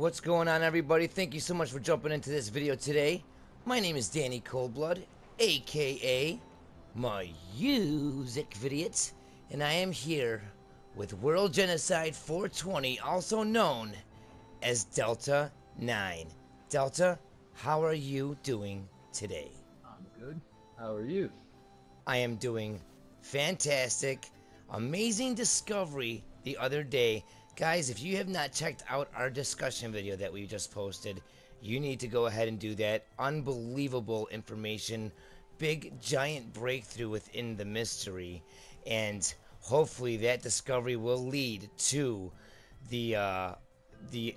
What's going on, everybody? Thank you so much for jumping into this video today. My name is Danny ColdBlood, aka MusicVidiot, and I am here with World Genocide 420, also known as Delta 9. Delta, how are you doing today? I'm good. How are you? I am doing fantastic. Amazing discovery the other day. Guys, if you have not checked out our discussion video that we just posted, you need to go ahead and do that. Unbelievable information. Big, giant breakthrough within the mystery. And hopefully that discovery will lead to the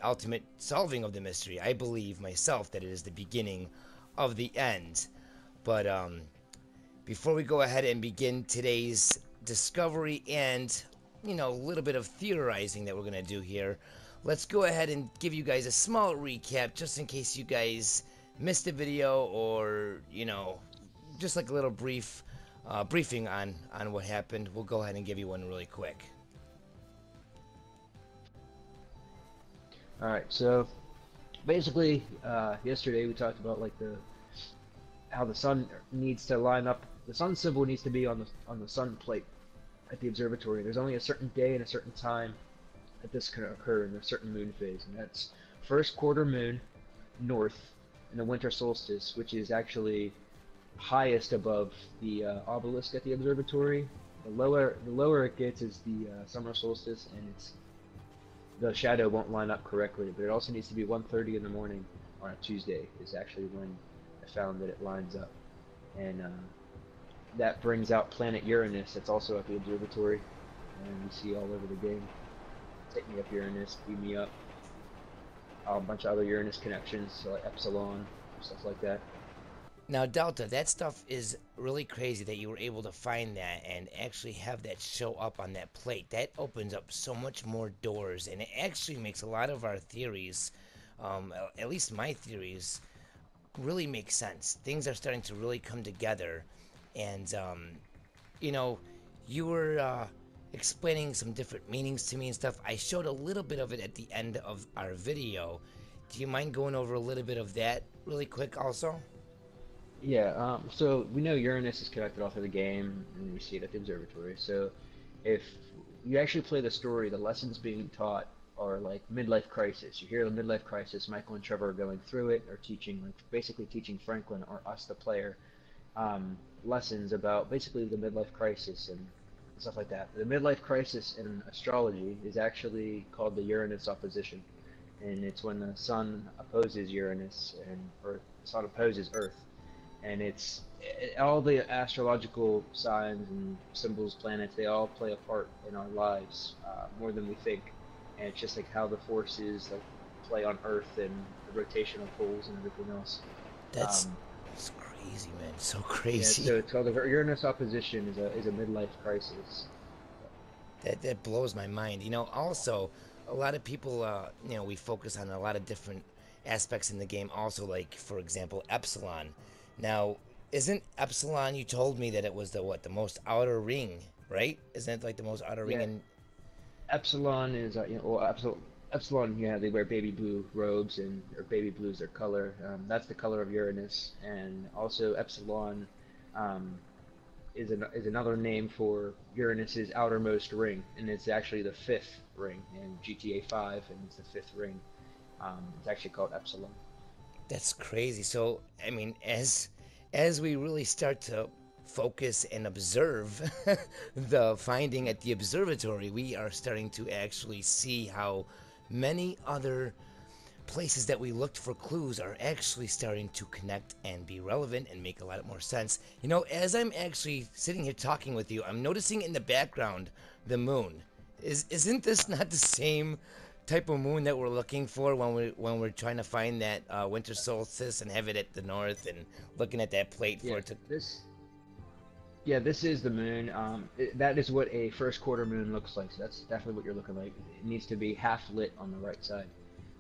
ultimate solving of the mystery. I believe myself that it is the beginning of the end. But before we go ahead and begin today's discovery and, a little bit of theorizing that we're going to do here, let's go ahead and give you guys a small recap just in case you guys missed the video or, just like a little briefing on what happened. We'll go ahead and give you one really quick. Alright, so basically, yesterday we talked about how the sun needs to line up. The sun symbol needs to be on the sun plate at the observatory. There's only a certain day and a certain time that this can occur in a certain moon phase, and that's first quarter moon north in the winter solstice, which is actually highest above the obelisk at the observatory. The lower it gets is the summer solstice, and the shadow won't line up correctly. But it also needs to be 1:30 in the morning on a Tuesday is actually when I found that it lines up, and that brings out planet Uranus. That's also at the observatory, and you see all over the game. Take me up Uranus, beam me up. A bunch of other Uranus connections, so like Epsilon, stuff like that. Now, Delta, that stuff is really crazy that you were able to find that and actually have that show up on that plate. That opens up so much more doors, and it actually makes a lot of our theories, at least my theories, really make sense. Things are starting to really come together. And, you were explaining some different meanings to me and stuff. I showed a little bit of it at the end of our video. Do you mind going over a little bit of that really quick also? Yeah, so we know Uranus is connected off of the game, and we see it at the observatory. So if you actually play the story, the lessons being taught are like midlife crisis. You hear the midlife crisis, Michael and Trevor are going through it, or basically teaching Franklin or us, the player, lessons about basically the midlife crisis and stuff like that. The midlife crisis in astrology is actually called the Uranus opposition, and it's when the sun opposes Uranus or the sun opposes Earth, and all the astrological signs and symbols, planets, they all play a part in our lives more than we think, and it's just like how the forces play on Earth and the rotational poles and everything else. That's crazy, man. So Yeah, crazy. so it's called the Uranus opposition is a midlife crisis. That blows my mind. Also, a lot of people, we focus on a lot of different aspects in the game. Also, like, for example, Epsilon. Now, isn't Epsilon, you told me that it was the most outer ring, right? Isn't it like the most outer ring Yeah, in... Epsilon is Epsilon. Yeah, they wear baby blue robes or baby blue is their color. That's the color of Uranus, and also Epsilon um, is another name for Uranus's outermost ring, and it's actually the fifth ring in GTA5, and it's the fifth ring. It's actually called Epsilon. That's crazy. So, I mean, as we really start to focus and observe the finding at the observatory, we are starting to actually see how many other places that we looked for clues are actually starting to connect and be relevant and make a lot more sense. As I'm actually sitting here talking with you, I'm noticing in the background the moon. Isn't this not the same type of moon that we're looking for when we're trying to find that winter solstice and have it at the north and looking at that plate for Yeah, it to... this is the moon. That is what a first quarter moon looks like. So that's definitely what you're looking like. It needs to be half lit on the right side.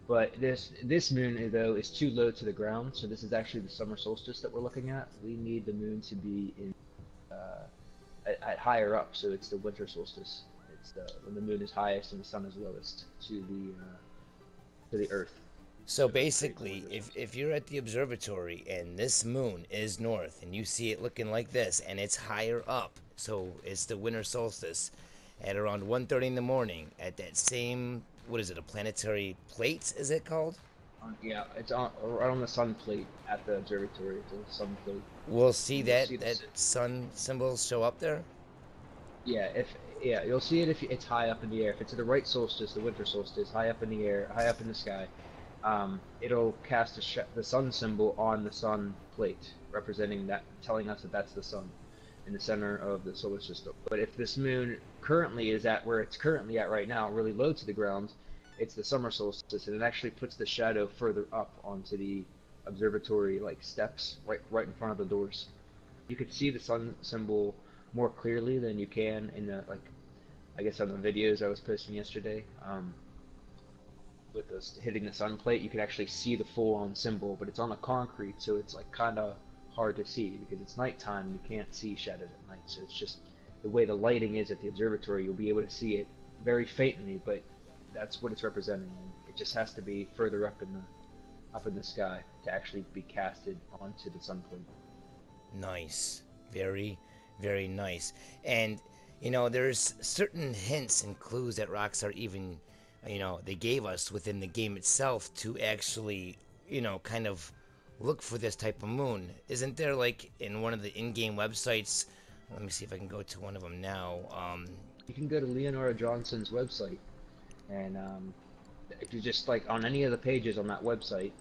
But this moon though is too low to the ground. So this is actually the summer solstice that we're looking at. We need the moon to be at higher up. So it's the winter solstice. It's when the moon is highest and the sun is lowest to the Earth. So that's pretty cool. basically, if you're at the observatory and this moon is north and you see it looking like this and it's higher up, so it's the winter solstice at around 1:30 in the morning at that same, what is it, a planetary plate, is it called? Yeah, it's on right on the sun plate at the observatory. It's a sun plate, We'll see and you'll that see the that sun symbol show up there. yeah, if yeah, you'll see it if it's high up in the air. If it's at the right solstice, the winter solstice, high up in the air, high up in the sky, it'll cast the sun symbol on the sun plate, representing that, telling us that that's the sun in the center of the solar system. But if this moon currently is at where it's currently at right now, really low to the ground, it's the summer solstice, and it actually puts the shadow further up onto the observatory like steps, right in front of the doors. You could see the sun symbol more clearly than you can in the like I guess on the videos I was posting yesterday. With this hitting the sun plate, you can actually see the full-on symbol, but it's on the concrete, so it's like kind of hard to see because it's nighttime. You can't see shadows at night, so it's just the way the lighting is at the observatory. You'll be able to see it very faintly, but that's what it's representing. And it just has to be further up in the sky to actually be casted onto the sun plate. Nice. Very, very nice. And, there's certain hints and clues that Rockstar even, they gave us within the game itself to actually, kind of look for this type of moon. Isn't there, like, in one of the in-game websites? Let me see if I can go to one of them now. You can go to Leonora Johnson's website, and if you just like on any of the pages on that website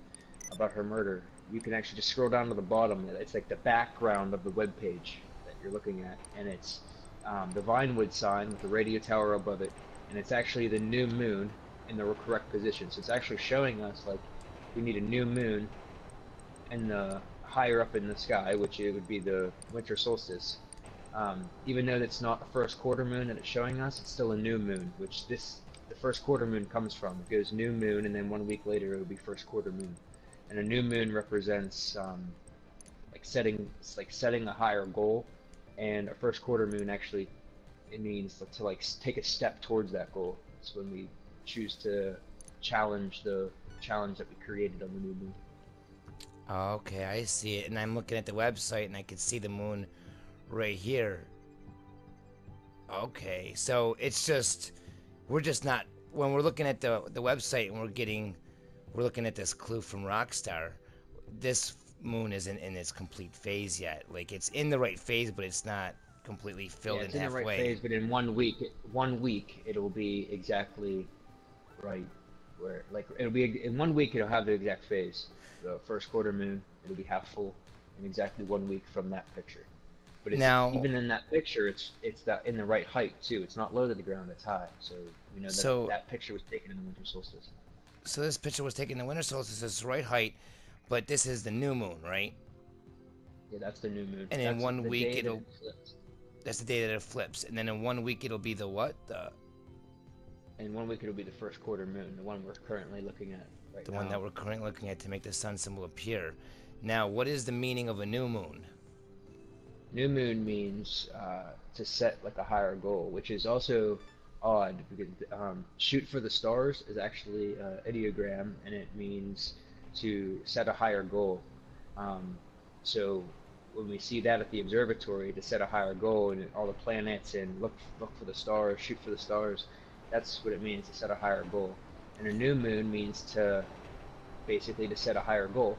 about her murder, you can actually just scroll down to the bottom. It's like the background of the web page that you're looking at, and it's the Vinewood sign with the radio tower above it, and it's actually the new moon in the correct position. So it's actually showing us like we need a new moon in the higher up in the sky, which it would be the winter solstice. Even though it's not a first quarter moon that it's showing us, it's still a new moon, which the first quarter moon comes from. It goes new moon, and then 1 week later it will be first quarter moon. And a new moon represents setting a higher goal, and a first quarter moon actually it means to like take a step towards that goal. It's when we choose to challenge the challenge that we created on the new moon. Okay, I see it. And I'm looking at the website and I can see the moon right here. Okay, so it's just, we're just not, when we're looking at the website and we're looking at this clue from Rockstar, this moon isn't in its complete phase yet. Like, it's in the right phase, but it's not completely Yeah, filled in it's in the right halfway. phase, but in 1 week it'll be exactly right where like it'll be in 1 week it'll have the exact phase. The first quarter moon it'll be half full in exactly 1 week from that picture. But it's Now, even in that picture, it's that in the right height too. It's not low to the ground; it's high. So we know that so, that picture was taken in the winter solstice. so this picture was taken in the winter solstice, it's the right height, but this is the new moon, right? Yeah, that's the new moon. And in That's one the week day that it'll, it flips. that's the day that it flips. And then in 1 week it'll be the what? In 1 week, it'll be the first quarter moon, the one we're currently looking at right The now. one that we're currently looking at to make the sun symbol appear. Now, what is the meaning of a new moon? New moon means to set like a higher goal, which is also odd because shoot for the stars is actually an ideogram, and it means to set a higher goal. So when we see that at the observatory, to set a higher goal and all the planets and look for the stars, shoot for the stars, that's what it means to set a higher goal. And a new moon means to basically to set a higher goal.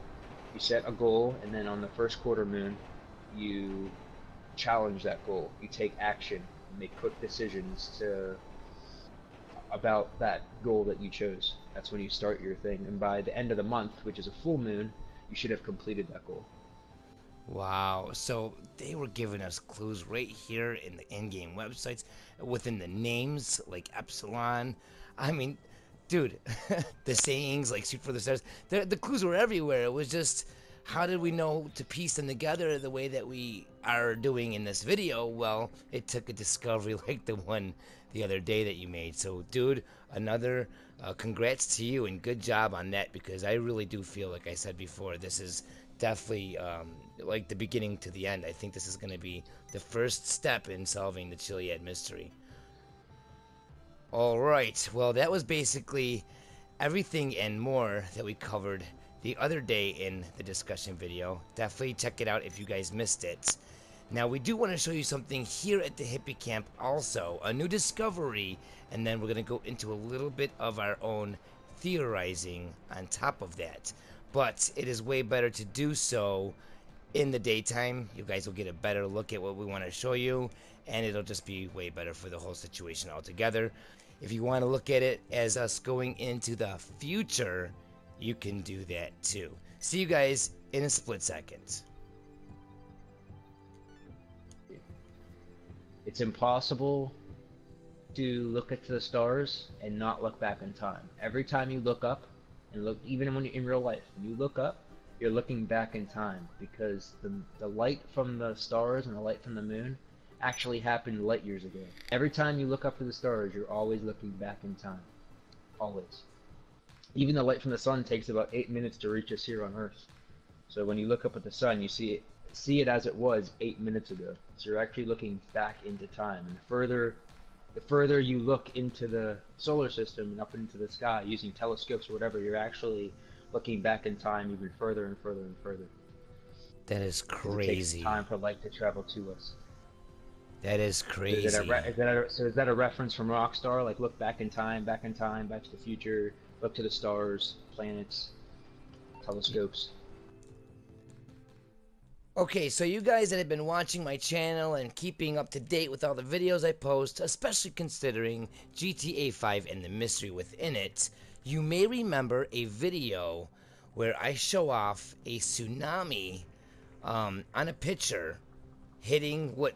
You set a goal, and then on the first quarter moon, you challenge that goal. You take action, you make quick decisions about that goal that you chose. That's when you start your thing, and by the end of the month, which is a full moon, you should have completed that goal. Wow. So they were giving us clues right here in the in-game websites within the names like Epsilon. I mean, dude, the sayings like shoot for the stars. The clues were everywhere. It was just how did we know to piece them together the way that we are doing in this video? Well, it took a discovery like the one the other day that you made. So, dude, another congrats to you and good job on that because I really do feel like I said before, this is definitely like the beginning to the end. I think this is going to be the first step in solving the Chiliad mystery. All right. Well, that was basically everything and more that we covered the other day in the discussion video. Definitely check it out if you guys missed it. Now we do want to show you something here at the hippie camp also, a new discovery, and then we're going to go into a little bit of our own theorizing on top of that. But it is way better to do so in the daytime. You guys will get a better look at what we want to show you, and it'll just be way better for the whole situation altogether. If you want to look at it as us going into the future, you can do that too. See you guys in a split second. It's impossible to look into the stars and not look back in time. Every time you look up, and look, even when you're in real life, when you look up, you're looking back in time, because the light from the stars and the light from the moon actually happened light years ago. Every time you look up to the stars, you're always looking back in time. Always. Even the light from the sun takes about 8 minutes to reach us here on Earth. So when you look up at the sun, you see it as it was 8 minutes ago. So you're actually looking back into time. And the further you look into the solar system and up into the sky using telescopes or whatever, you're actually looking back in time even further and further and further. That is crazy. It takes time for light to travel to us. That is crazy. So is that a reference from Rockstar? Like, look back in time, back to the future, look to the stars, planets, telescopes. Okay, so you guys that have been watching my channel and keeping up to date with all the videos I post, especially considering GTA 5 and the mystery within it, you may remember a video where I show off a tsunami on a picture hitting what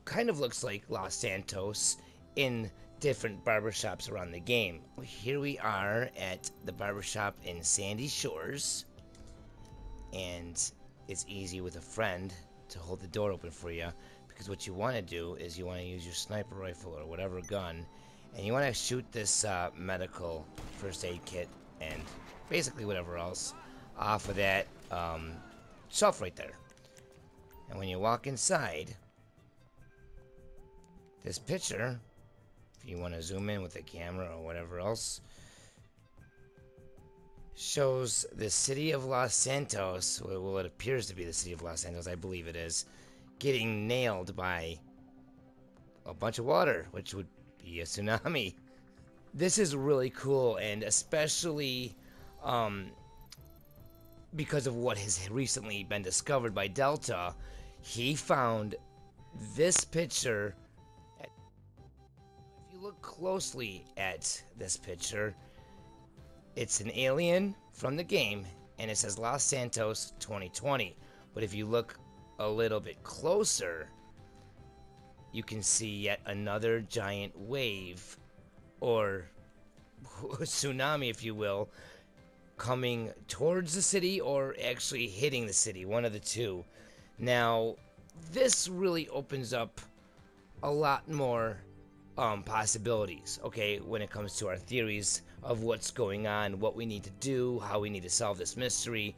kind of looks like Los Santos in different barbershops around the game. Here we are at the barbershop in Sandy Shores, and it's easy with a friend to hold the door open for you, because what you want to do is you want to use your sniper rifle or whatever gun, and you want to shoot this medical first aid kit and basically whatever else off of that shelf right there. And when you walk inside, this picture, if you want to zoom in with the camera or whatever else, shows the city of Los Santos, well, it appears to be the city of Los Santos, I believe it is, getting nailed by a bunch of water, which would be a tsunami. This is really cool, and especially because of what has recently been discovered by Delta. He found this picture. If you look closely at this picture, it's an alien from the game, and it says Los Santos 2020. But if you look a little bit closer, you can see yet another giant wave, or tsunami, if you will, coming towards the city or actually hitting the city, one of the two. Now, this really opens up a lot more possibilities, okay, when it comes to our theories of what's going on, what we need to do, how we need to solve this mystery.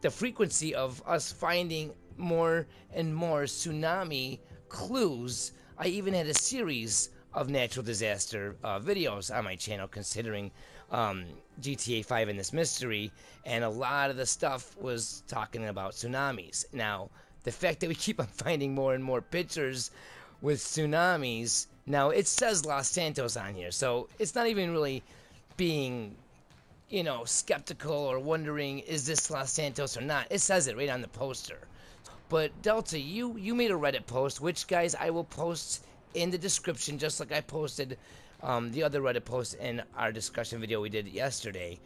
The frequency of us finding more and more tsunami clues. I even had a series of natural disaster videos on my channel considering GTA 5 and this mystery, and a lot of the stuff was talking about tsunamis. Now, the fact that we keep on finding more and more pictures with tsunamis, now it says Los Santos on here, so it's not even really being, you know, skeptical or wondering, is this Los Santos or not? It says it right on the poster. But Delta, you made a Reddit post, which, guys, I will post in the description, just like I posted the other Reddit post in our discussion video we did yesterday.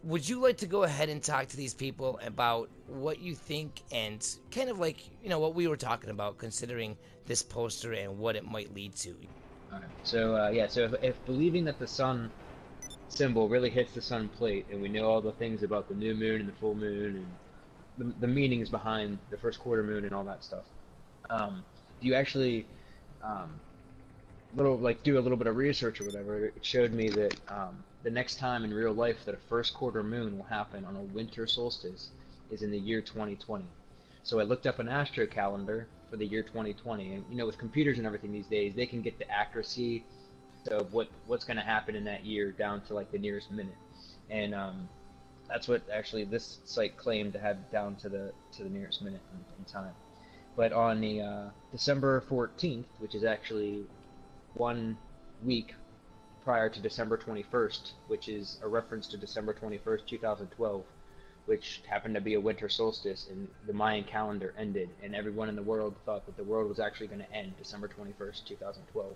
Would you like to go ahead and talk to these people about what you think, and kind of like, you know, what we were talking about, considering this poster and what it might lead to? Alright, so yeah, so if believing that the sun symbol really hits the sun plate, and we know all the things about the new moon and the full moon and the meanings behind the first quarter moon and all that stuff, you actually do a little bit of research or whatever. It showed me that the next time in real life that a first quarter moon will happen on a winter solstice is in the year 2020. So I looked up an astro calendar for the year 2020, and you know, with computers and everything these days, they can get the accuracy of what's going to happen in that year down to like the nearest minute. and that's what actually this site claimed to have down to the nearest minute in time. But on the December 14th, which is actually 1 week prior to December 21st, which is a reference to December 21st, 2012, which happened to be a winter solstice, and the Mayan calendar ended, and everyone in the world thought that the world was actually going to end December 21st, 2012.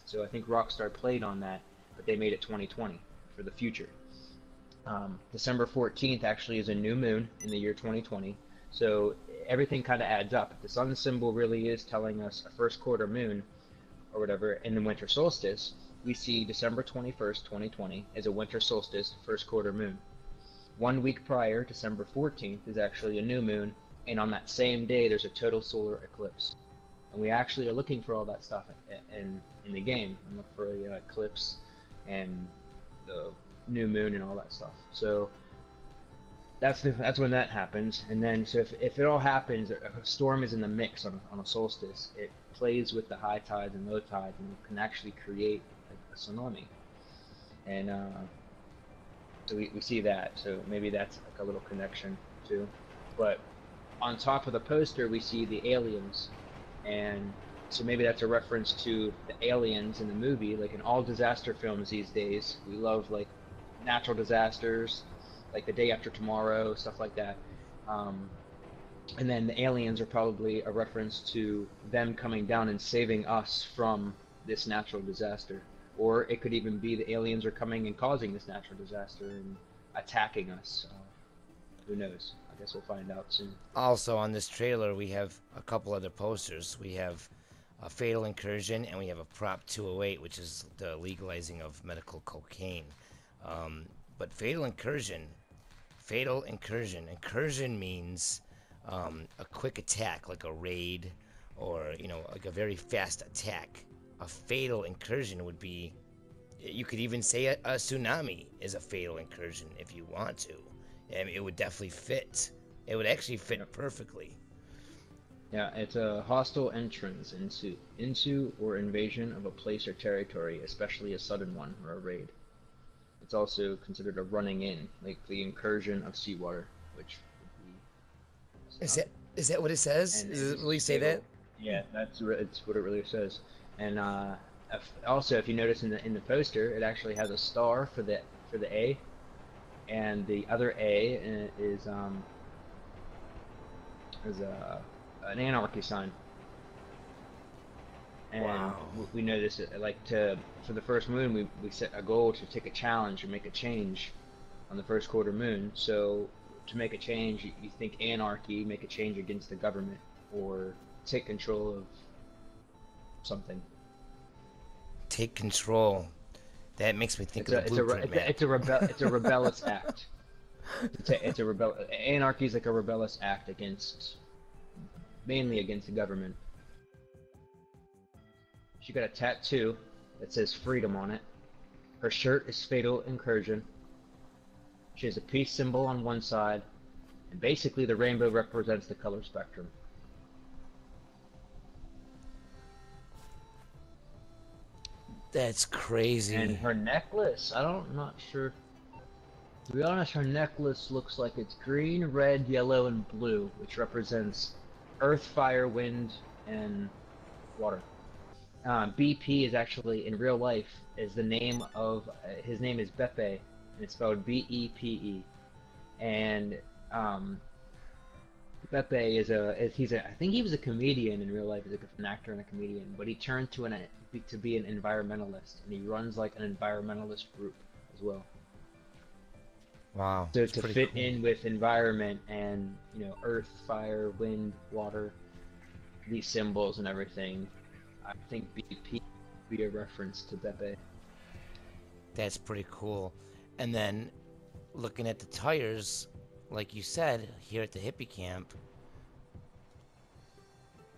So I think Rockstar played on that, but they made it 2020 for the future. December 14th actually is a new moon in the year 2020, so everything kind of adds up. The sun symbol really is telling us a first quarter moon, or whatever, in the winter solstice. We see December 21st, 2020 as a winter solstice first quarter moon. 1 week prior, December 14th, is actually a new moon, and on that same day there's a total solar eclipse. And we actually are looking for all that stuff in the game. I'm looking for the eclipse and the new moon and all that stuff. So that's when that happens. And then, so if it all happens, if a storm is in the mix on a solstice, it plays with the high tides and low tides, and can actually create a tsunami. And so we see that. So maybe that's like a little connection too. But on top of the poster, we see the aliens, and so maybe that's a reference to the aliens in the movie. Like in all disaster films these days, we love like natural disasters, like The Day After Tomorrow, stuff like that. And then the aliens are probably a reference to them coming down and saving us from this natural disaster. Or it could even be the aliens are coming and causing this natural disaster and attacking us. Who knows? I guess we'll find out soon. Also on this trailer, we have a couple other posters. We have a Fatal Incursion, and we have a Prop 208, which is the legalizing of medical cocaine. But Fatal Incursion, incursion means a quick attack, like a raid, or like a very fast attack. A fatal incursion would be, you could even say a tsunami is a fatal incursion if you want to. I mean, it would definitely fit. It would actually fit perfectly. Yeah, it's a hostile entrance into or invasion of a place or territory, especially a sudden one or a raid. It's also considered a running in, like the incursion of seawater, which would be. Is that what it says? Does it really say that? Yeah, it's what it really says. And also, if you notice in the poster, it actually has a star for the A, and the other A is an anarchy sign. And wow. We know this, like for the first moon, we set a goal to take a challenge or make a change on the first quarter moon. So to make a change, you think anarchy, make a change against the government, or take control of something. Take control. That makes me think of the blueprint map. It's a rebellious act. Anarchy is like a rebellious act mainly against the government. She got a tattoo that says freedom on it. Her shirt is Fatal Incursion. She has a peace symbol on one side, and basically the rainbow represents the color spectrum. That's crazy. And her necklace, I'm not sure. To be honest, her necklace looks like it's green, red, yellow, and blue, which represents earth, fire, wind, and water. BP is actually, in real life, is the name of, his name is Beppe, and it's spelled B-E-P-E. And Beppe I think he was a comedian in real life. He's like an actor and a comedian, but he turned to be an environmentalist, and he runs like an environmentalist group as well. Wow. So to fit cool. in with environment and earth, fire, wind, water, these symbols and everything, I think BP would be a reference to Beppe. That's pretty cool. And then looking at the tires, like you said, here at the hippie camp,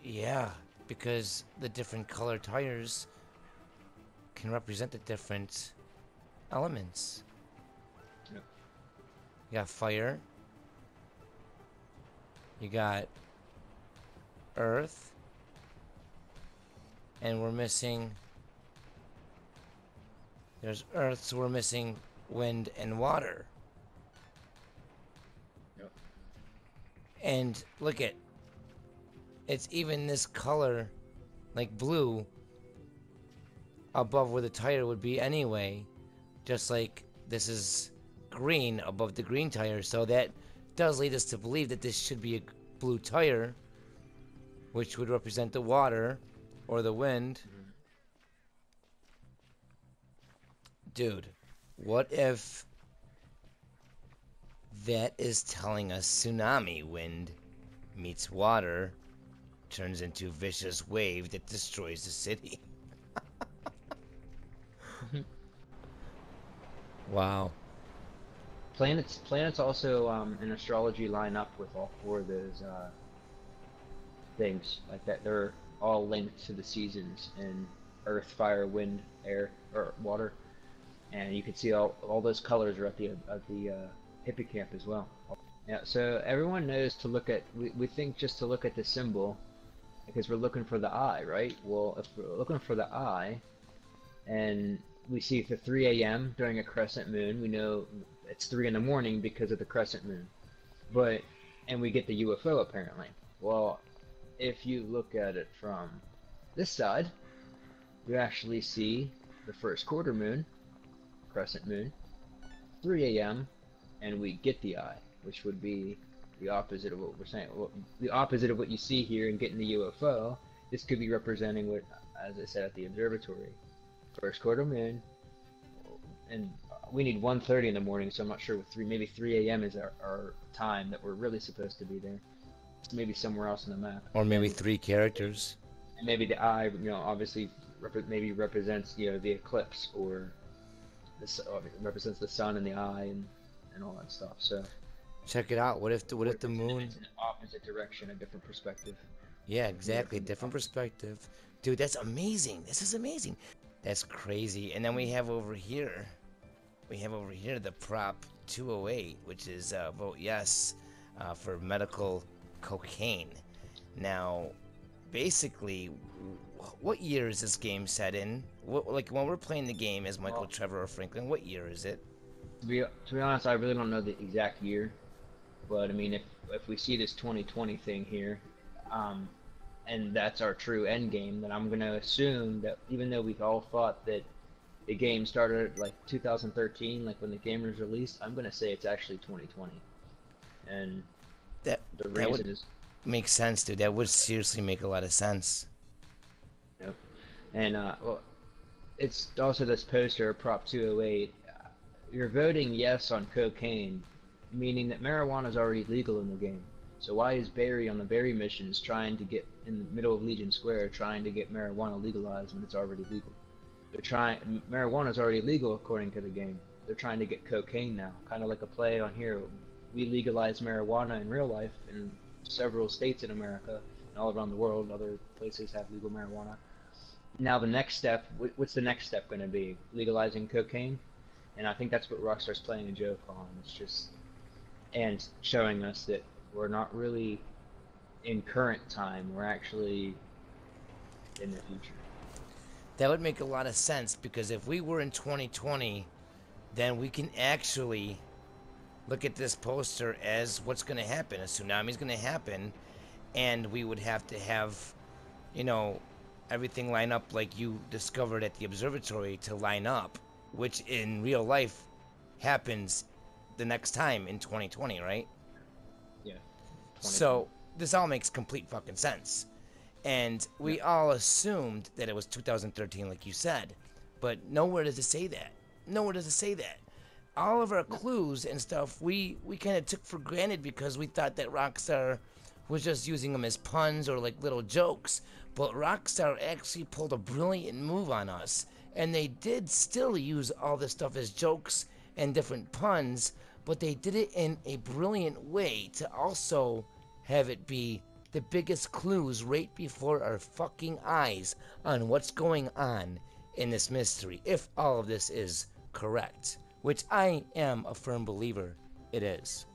yeah, because the different color tires can represent the different elements. Yep. You got fire, you got earth, and there's earth, so we're missing wind and water. And look at, it's even this color, like blue, above where the tire would be anyway. Just like this is green above the green tire. So that does lead us to believe that this should be a blue tire, which would represent the water or the wind. Dude, what if that is telling us tsunami wind meets water turns into vicious wave that destroys the city? Wow. Planets also in astrology line up with all four of those things like that. They're all linked to the seasons in earth, fire, wind, air, or water. And you can see all those colors are at the hippocamp as well. Yeah, so everyone knows to look at, we think just to look at the symbol because we're looking for the eye, right? Well, if we're looking for the eye and we see the 3 a.m. during a crescent moon, we know it's 3 in the morning because of the crescent moon. And we get the UFO apparently. Well, if you look at it from this side, you actually see the first quarter moon, crescent moon, 3 a.m., and we get the eye, which would be the opposite of what we're saying. Well, the opposite of what you see here and getting the UFO. This could be representing what, as I said, at the observatory, first quarter moon, and we need 1:30 in the morning, so I'm not sure what maybe 3 a.m. is our time that we're really supposed to be there. Maybe somewhere else on the map. Or maybe 3 characters. And maybe the eye, obviously maybe represents, the eclipse, or represents the sun and the eye and all that stuff. So check it out. What if the moon? It's in opposite direction, a different perspective. Yeah, exactly. Different perspective. Dude, that's amazing. This is amazing. That's crazy. And then we have over here the prop 208, which is vote yes for medical cocaine. Now, basically, what year is this game set in? Like when we're playing the game as Michael, Trevor, or Franklin, what year is it? To be honest, I really don't know the exact year, but I mean, if we see this 2020 thing here, and that's our true end game, then I'm gonna assume that even though we've all thought that the game started like 2013, like when the game was released, I'm gonna say it's actually 2020, and the reason is makes sense, dude. That would seriously make a lot of sense. Yep. And well, it's also this poster, Prop 208. You're voting yes on cocaine, meaning that marijuana is already legal in the game. So why is Barry on the Barry missions trying to get in the middle of Legion Square, trying to get marijuana legalized when it's already legal? Marijuana is already legal according to the game. They're trying to get cocaine now, kind of like a play on here. We legalize marijuana in real life in several states in America and all around the world. Other places have legal marijuana. Now the next step, what's the next step going to be? Legalizing cocaine? And I think that's what Rockstar's playing a joke on. It's just, and showing us that we're not really in current time. We're actually in the future. That would make a lot of sense, because if we were in 2020, then we can actually look at this poster as what's going to happen. A tsunami's going to happen, and we would have to have, everything line up like you discovered at the observatory to line up, which in real life happens the next time in 2020, right? Yeah. So this all makes complete fucking sense. And we all assumed that it was 2013, like you said, but nowhere does it say that. Nowhere does it say that. All of our clues and stuff, we kind of took for granted because we thought that Rockstar was just using them as puns or like little jokes. But Rockstar actually pulled a brilliant move on us, and they did still use all this stuff as jokes and different puns, but they did it in a brilliant way to also have it be the biggest clues right before our fucking eyes on what's going on in this mystery, if all of this is correct, which I am a firm believer it is.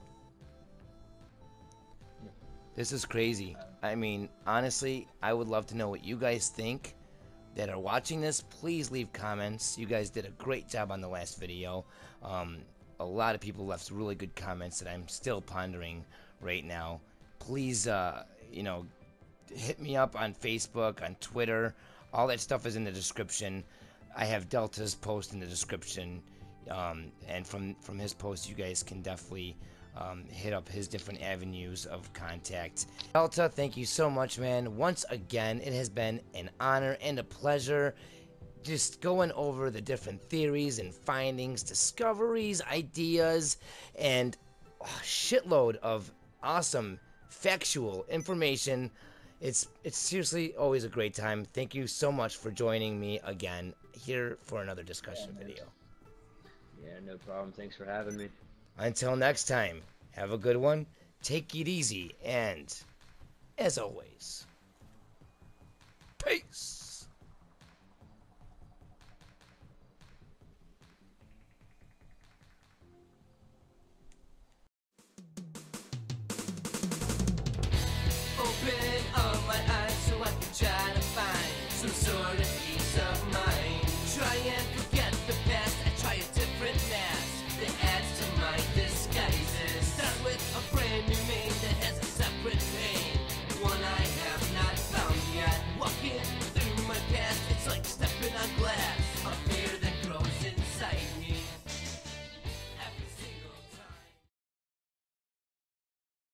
This is crazy. I mean, honestly, I would love to know what you guys think that are watching this. Please leave comments. You guys did a great job on the last video. A lot of people left really good comments that I'm still pondering right now. please, you know, hit me up on Facebook, on Twitter. All that stuff is in the description. I have Delta's post in the description, and from his post, you guys can definitely hit up his different avenues of contact. Delta, thank you so much, man. Once again, it has been an honor and a pleasure just going over the different theories and findings, discoveries, ideas, and a shitload of awesome factual information. It's seriously always a great time. Thank you so much for joining me again here for another discussion video. Yeah, no problem. Thanks for having me. Until next time, have a good one, take it easy, and as always, peace. Open all my eyes so I can try to find some sort of